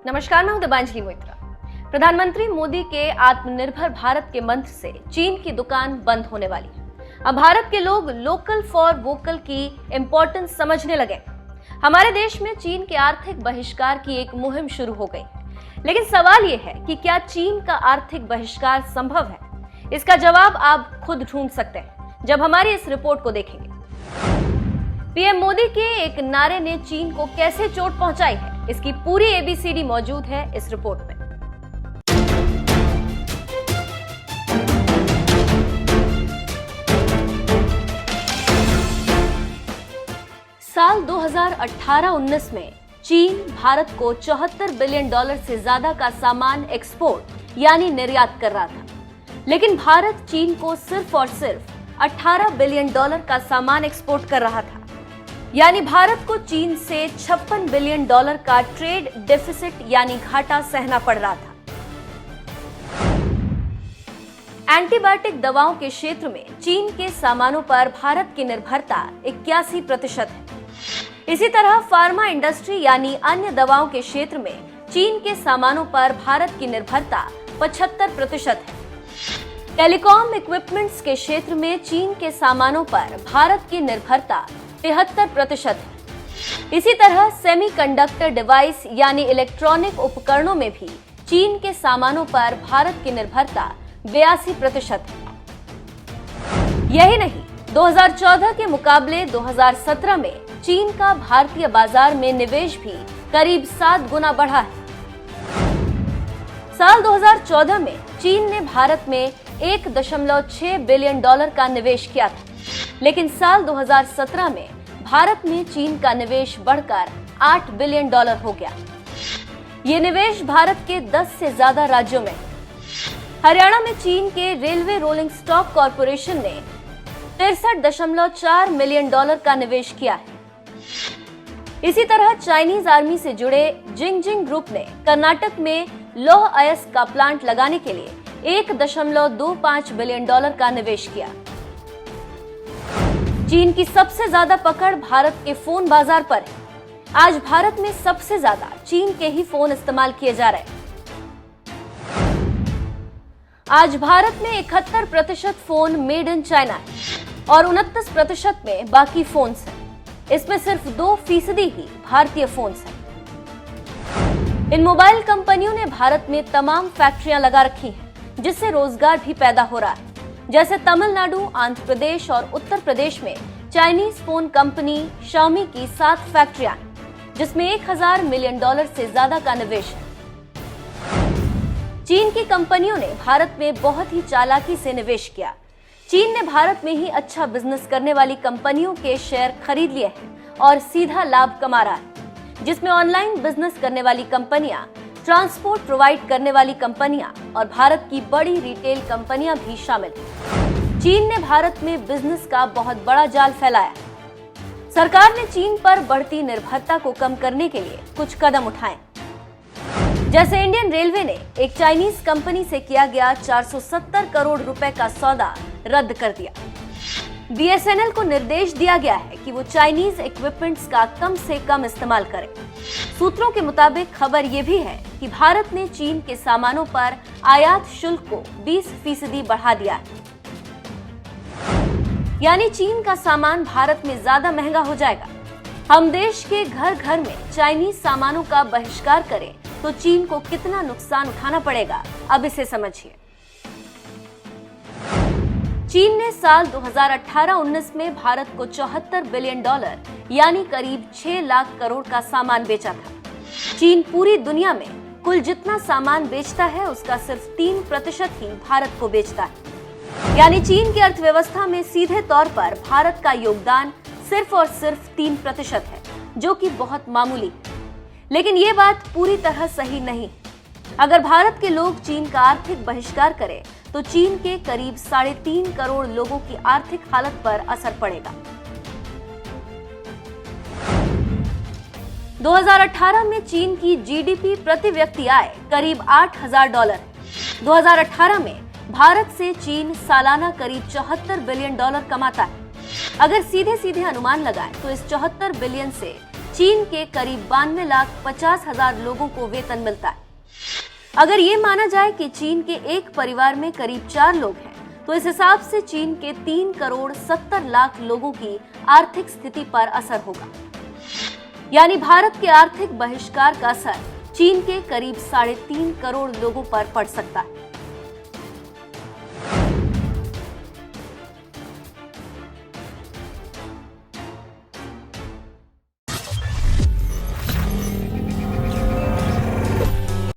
नमस्कार, मैं हूं दिबांजलि मोइत्रा। प्रधानमंत्री मोदी के आत्मनिर्भर भारत के मंत्र से चीन की दुकान बंद होने वाली है। अब भारत के लोग लोकल फॉर वोकल की इंपॉर्टेंस समझने लगे। हमारे देश में चीन के आर्थिक बहिष्कार की एक मुहिम शुरू हो गई, लेकिन सवाल यह है कि क्या चीन का आर्थिक बहिष्कार संभव है? इसका जवाब आप खुद ढूंढ सकते हैं जब हमारी इस रिपोर्ट को देखेंगे। पीएम मोदी के एक नारे ने चीन को कैसे चोट पहुंचाई है, इसकी पूरी एबीसीडी मौजूद है इस रिपोर्ट में। साल 2018-19 में चीन भारत को $74 बिलियन से ज्यादा का सामान एक्सपोर्ट यानी निर्यात कर रहा था, लेकिन भारत चीन को सिर्फ और सिर्फ $18 बिलियन का सामान एक्सपोर्ट कर रहा था। यानी भारत को चीन से $56 बिलियन का ट्रेड डेफिसिट यानी घाटा सहना पड़ रहा था। एंटीबायोटिक दवाओं के क्षेत्र में चीन के सामानों पर भारत की निर्भरता 81% है। इसी तरह फार्मा इंडस्ट्री यानी अन्य दवाओं के क्षेत्र में चीन के सामानों पर भारत की निर्भरता 75% है। टेलीकॉम इक्विपमेंट्स के क्षेत्र में चीन के सामानों पर भारत की निर्भरता 73% है। इसी तरह सेमीकंडक्टर डिवाइस यानी इलेक्ट्रॉनिक उपकरणों में भी चीन के सामानों पर भारत की निर्भरता 82% है। यही नहीं, 2014 के मुकाबले 2017 में चीन का भारतीय बाजार में निवेश भी करीब 7 गुना बढ़ा है। साल 2014 में चीन ने भारत में $1.6 बिलियन का निवेश किया था, लेकिन साल 2017 में भारत में चीन का निवेश बढ़कर $8 बिलियन हो गया। ये निवेश भारत के 10 से ज्यादा राज्यों में। हरियाणा में चीन के रेलवे रोलिंग स्टॉक कॉरपोरेशन ने $63.4 मिलियन का निवेश किया है। इसी तरह चाइनीज आर्मी से जुड़े जिंगजिंग ग्रुप ने कर्नाटक में लौह अयस्क का प्लांट लगाने के लिए $1.25 बिलियन का निवेश किया। चीन की सबसे ज्यादा पकड़ भारत के फोन बाजार पर है। आज भारत में सबसे ज्यादा चीन के ही फोन इस्तेमाल किए जा रहे हैं। आज भारत में 71% फोन मेड इन चाइना है और 29% में बाकी फोन्स हैं। इसमें सिर्फ 2% ही भारतीय फोन्स हैं। इन मोबाइल कंपनियों ने भारत में तमाम फैक्ट्रियां लगा रखी हैं, जिससे रोजगार भी पैदा हो रहा है। जैसे तमिलनाडु, आंध्र प्रदेश और उत्तर प्रदेश में चाइनीज फोन कंपनी शाओमी की 7 फैक्ट्रियां, जिसमें $1000 मिलियन से ज्यादा का निवेश है। चीन की कंपनियों ने भारत में बहुत ही चालाकी से निवेश किया। चीन ने भारत में ही अच्छा बिजनेस करने वाली कंपनियों के शेयर खरीद लिए हैं और सीधा लाभ कमा रहा है, जिसमें ऑनलाइन बिजनेस करने वाली कंपनियां, ट्रांसपोर्ट प्रोवाइड करने वाली कंपनियां और भारत की बड़ी रिटेल कंपनियां भी शामिल हैं। चीन ने भारत में बिजनेस का बहुत बड़ा जाल फैलाया। सरकार ने चीन पर बढ़ती निर्भरता को कम करने के लिए कुछ कदम उठाए। जैसे इंडियन रेलवे ने एक चाइनीज कंपनी से किया गया 470 करोड़ रुपए का सौदा रद्द कर दिया। बीएसएनएल को निर्देश दिया गया है कि वो चाइनीज इक्विपमेंट्स का कम से कम इस्तेमाल करे। सूत्रों के मुताबिक खबर ये भी है कि भारत ने चीन के सामानों पर आयात शुल्क को 20% बढ़ा दिया है। यानी चीन का सामान भारत में ज्यादा महंगा हो जाएगा। हम देश के घर घर में चाइनीज सामानों का बहिष्कार करें तो चीन को कितना नुकसान उठाना पड़ेगा, अब इसे समझिए। चीन ने साल 2018-19 में भारत को $74 बिलियन यानी करीब 6 लाख करोड़ का सामान बेचा था। चीन पूरी दुनिया में कुल जितना सामान बेचता है उसका सिर्फ 3% ही भारत को बेचता है। यानी चीन की अर्थव्यवस्था में सीधे तौर पर भारत का योगदान सिर्फ और सिर्फ 3% है, जो कि बहुत मामूली है। लेकिन ये बात पूरी तरह सही नहीं। अगर भारत के लोग चीन का आर्थिक बहिष्कार करें तो चीन के करीब 3.5 करोड़ लोगों की आर्थिक हालत पर असर पड़ेगा। 2018 में चीन की जीडीपी प्रति व्यक्ति आय करीब $8,000 है। 2018 में भारत से चीन सालाना करीब $74 बिलियन कमाता है। अगर सीधे सीधे अनुमान लगाएं तो इस 74 बिलियन से चीन के करीब 92,50,000 लोगों को वेतन मिलता है। अगर ये माना जाए कि चीन के एक परिवार में करीब 4 लोग हैं, तो इस हिसाब से चीन के 3,70,00,000 लोगों की आर्थिक स्थिति पर असर होगा। यानी भारत के आर्थिक बहिष्कार का असर चीन के करीब 3.5 करोड़ लोगों पर पड़ सकता है।